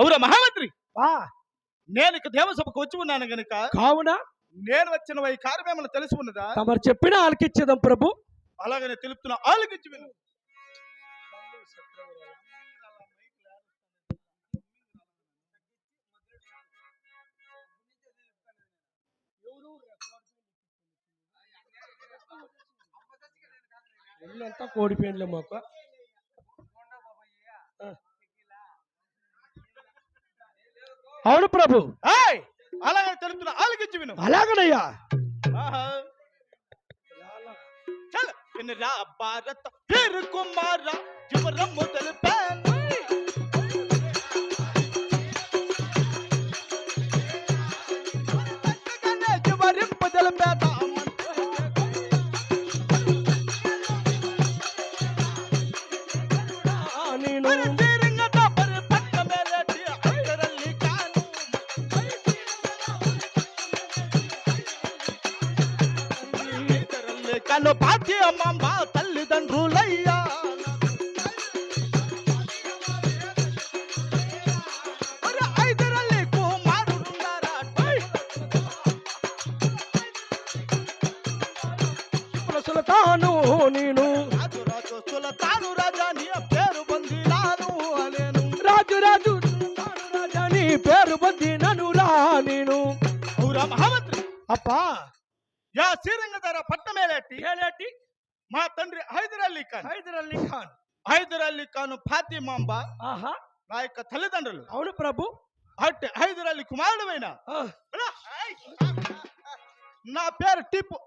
అవురా మహామంత్రి, నేను ఇక దేవసభకు వచ్చి ఉన్నాను గనుక కావున నేను వచ్చిన ఈ కార్యమేమన్నా తెలిసి ఉన్నదా? తమరు చెప్పిన ఆలకిచ్చేదం ప్రభు. అలాగనే తెలుపుతున్నా, ఆలకించి విను. ఒళ్ళంతా కోడిపోయిందిలే మాకు. అవును ప్రభు. అలాగనే తెలుపుతున్నా, ఆలకించి విను. అలాగనయ్యా. చల్ వినరా భారత పేరు కుమార చివరమ్ము తెలిపాను. చివరింపు తెలిపేద కను పాతి అమ్మమ్మ తల్లిదండ్రులయ్యా. ఐదರಲ್ಲಿ కుమారుడున్నారా? సులతాను నేను రాజు రాజు సులతాను రాజా నీ పేరు పొందినాను అలేను. రాజు రాజు సులతాను రాజా నీ పేరు పొందినను రా నేను. ఔరా మహామంత్రి, అప్పా యా శ్రీరంగధర పట్టమేలేటి ఏలేటి మా తండ్రి హైదర్ అలీ ఖాన్. హైదర్ అలీ ఖాన్ ఫాతిమాంబ ఆహా నా యొక్క తల్లిదండ్రులు. అవును ప్రభు. అట్టి హైదర్ అలీ కుమారుడైన నా పేరు టిప్పు